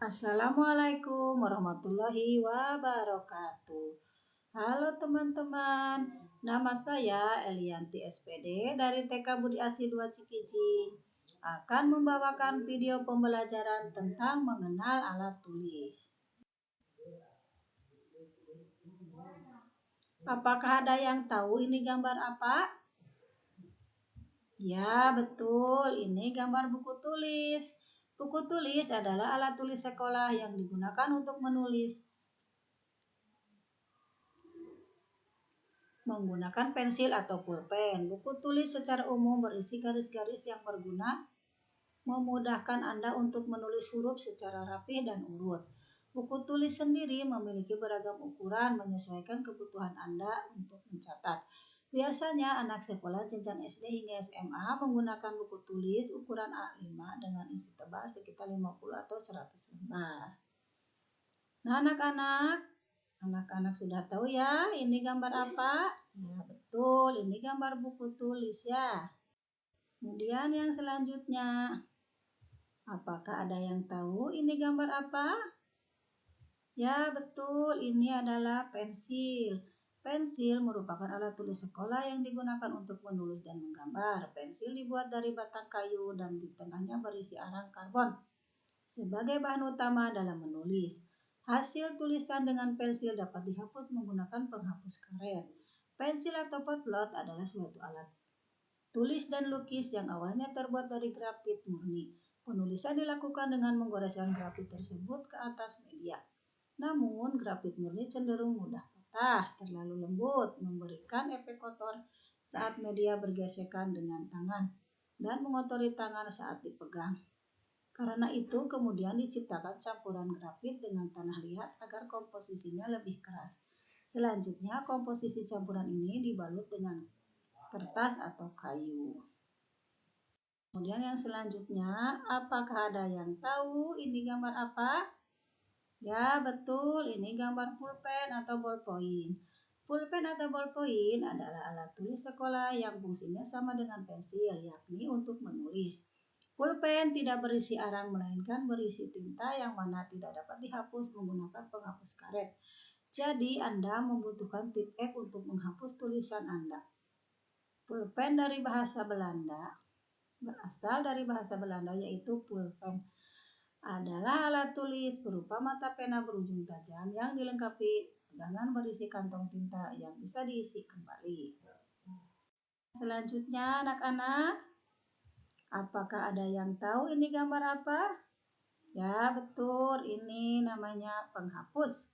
Assalamualaikum warahmatullahi wabarakatuh. Halo teman-teman, nama saya Elianti SPD dari TK Budi Asih 2 Cikiji. Akan membawakan video pembelajaran tentang mengenal alat tulis. Apakah ada yang tahu ini gambar apa? Ya, betul. Ini gambar buku tulis. Buku tulis adalah alat tulis sekolah yang digunakan untuk menulis. Menggunakan pensil atau pulpen. Buku tulis secara umum berisi garis-garis yang berguna memudahkan Anda untuk menulis huruf secara rapi dan urut. Buku tulis sendiri memiliki beragam ukuran menyesuaikan kebutuhan Anda untuk mencatat. Biasanya anak sekolah jenjang SD hingga SMA menggunakan buku tulis ukuran A5 dengan isi tebal sekitar 50 atau 100 lembar. Nah, anak-anak sudah tahu ya ini gambar apa? Ya, betul, ini gambar buku tulis ya. Kemudian yang selanjutnya, apakah ada yang tahu ini gambar apa? Ya, betul, ini adalah pensil. Pensil merupakan alat tulis sekolah yang digunakan untuk menulis dan menggambar. Pensil dibuat dari batang kayu dan di tengahnya berisi arang karbon sebagai bahan utama dalam menulis. Hasil tulisan dengan pensil dapat dihapus menggunakan penghapus karet. Pensil atau potlot adalah suatu alat tulis dan lukis yang awalnya terbuat dari grafit murni. Penulisan dilakukan dengan menggoreskan grafit tersebut ke atas media. Namun, grafit murni cenderung mudah patah, terlalu lembut, memberikan efek kotor saat media bergesekan dengan tangan, dan mengotori tangan saat dipegang. Karena itu, kemudian diciptakan campuran grafit dengan tanah liat agar komposisinya lebih keras. Selanjutnya, komposisi campuran ini dibalut dengan kertas atau kayu. Kemudian yang selanjutnya, apakah ada yang tahu ini gambar apa? Ya, betul, ini gambar pulpen atau ballpoint. Pulpen atau ballpoint adalah alat tulis sekolah yang fungsinya sama dengan pensil, yakni untuk menulis. Pulpen tidak berisi arang, melainkan berisi tinta yang mana tidak dapat dihapus menggunakan penghapus karet. Jadi, Anda membutuhkan tip X untuk menghapus tulisan Anda. Pulpen dari bahasa Belanda, berasal dari bahasa Belanda yaitu pulpen. Adalah alat tulis berupa mata pena berujung tajam yang dilengkapi pegangan berisi kantong tinta yang bisa diisi kembali. Selanjutnya anak-anak, apakah ada yang tahu ini gambar apa? Ya, betul, ini namanya penghapus.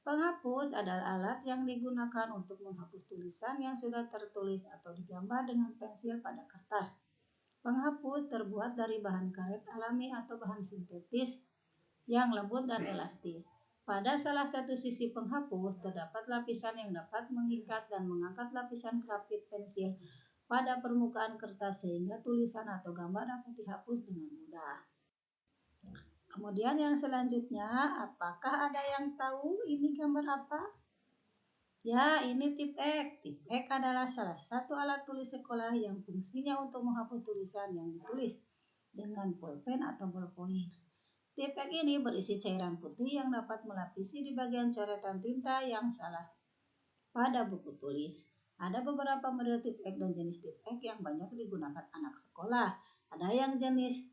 Penghapus adalah alat yang digunakan untuk menghapus tulisan yang sudah tertulis atau digambar dengan pensil pada kertas. Penghapus terbuat dari bahan karet alami atau bahan sintetis yang lembut dan elastis. Pada salah satu sisi penghapus terdapat lapisan yang dapat mengikat dan mengangkat lapisan grafit pensil pada permukaan kertas sehingga tulisan atau gambar dapat dihapus dengan mudah. Kemudian yang selanjutnya, apakah ada yang tahu ini gambar apa? Ya, ini tip X. Tip X adalah salah satu alat tulis sekolah yang fungsinya untuk menghapus tulisan yang ditulis dengan pulpen atau ballpoint. Tip X ini berisi cairan putih yang dapat melapisi di bagian coretan tinta yang salah pada buku tulis. Ada beberapa model tip X dan jenis tip X yang banyak digunakan anak sekolah. Ada yang jenis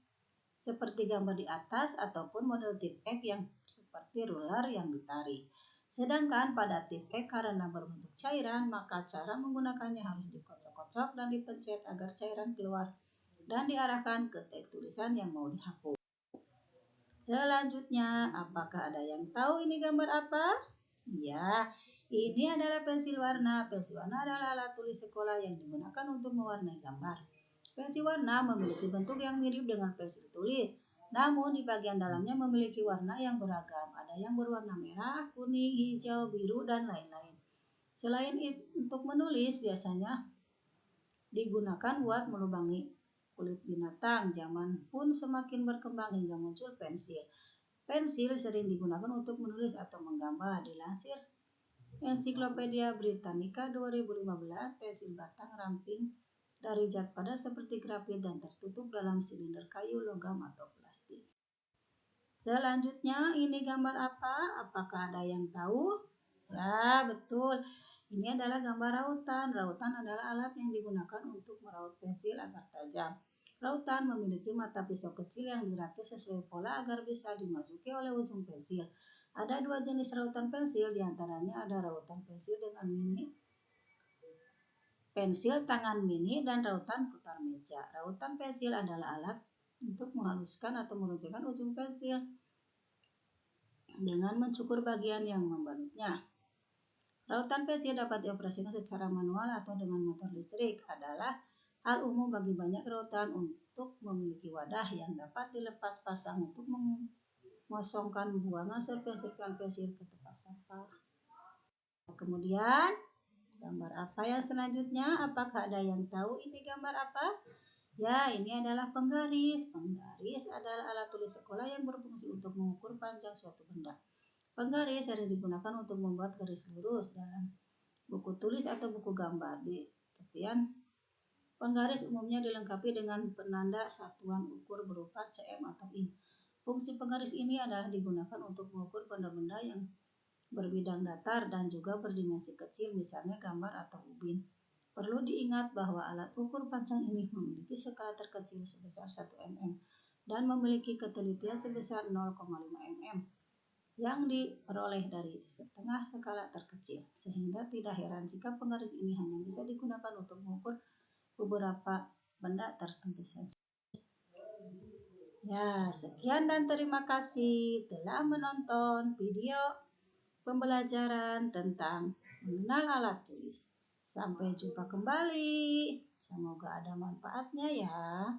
seperti gambar di atas ataupun model tip X yang seperti ruler yang ditarik. Sedangkan pada tip X karena berbentuk cairan, maka cara menggunakannya harus dikocok-kocok dan dipencet agar cairan keluar dan diarahkan ke teks tulisan yang mau dihapus. Selanjutnya, apakah ada yang tahu ini gambar apa? Ya, ini adalah pensil warna. Pensil warna adalah alat tulis sekolah yang digunakan untuk mewarnai gambar. Pensil warna memiliki bentuk yang mirip dengan pensil tulis, namun di bagian dalamnya memiliki warna yang beragam. Ada yang berwarna merah, kuning, hijau, biru, dan lain-lain. Selain itu, untuk menulis biasanya digunakan buat melubangi kulit binatang. Zaman pun semakin berkembang hingga muncul pensil. Pensil sering digunakan untuk menulis atau menggambar. Dilansir Ensiklopedia Britannica 2015, pensil batang ramping dari zat padat seperti grafit dan tertutup dalam silinder kayu, logam, atau plastik. Selanjutnya ini gambar apa? Apakah ada yang tahu? Ya, betul. Ini adalah gambar rautan. Rautan adalah alat yang digunakan untuk meraut pensil agar tajam. Rautan memiliki mata pisau kecil yang dirakit sesuai pola agar bisa dimasuki oleh ujung pensil. Ada dua jenis rautan pensil, diantaranya ada rautan pensil dengan mini, pensil tangan mini, dan rautan putar meja. Rautan pensil adalah alat untuk menghaluskan atau mengerjakan ujung pensil dengan mencukur bagian yang membalutnya. Rautan pensil dapat dioperasikan secara manual atau dengan motor listrik. Adalah hal umum bagi banyak rautan untuk memiliki wadah yang dapat dilepas pasang untuk mengosongkan buangan serpihan-serpihan pensil ke tempat sampah. Kemudian gambar apa yang selanjutnya? Apakah ada yang tahu ini gambar apa? Ya, ini adalah penggaris. Penggaris adalah alat tulis sekolah yang berfungsi untuk mengukur panjang suatu benda. Penggaris sering digunakan untuk membuat garis lurus dalam buku tulis atau buku gambar. Di tepian penggaris umumnya dilengkapi dengan penanda satuan ukur berupa cm atau in. Fungsi penggaris ini adalah digunakan untuk mengukur benda-benda yang berbidang datar dan juga berdimensi kecil, misalnya gambar atau ubin. Perlu diingat bahwa alat ukur panjang ini memiliki skala terkecil sebesar 1 mm dan memiliki ketelitian sebesar 0,5 mm yang diperoleh dari setengah skala terkecil, sehingga tidak heran jika penggaris ini hanya bisa digunakan untuk mengukur beberapa benda tertentu saja. Ya, sekian dan terima kasih telah menonton video pembelajaran tentang mengenal alat tulis. Sampai jumpa kembali. Semoga ada manfaatnya ya.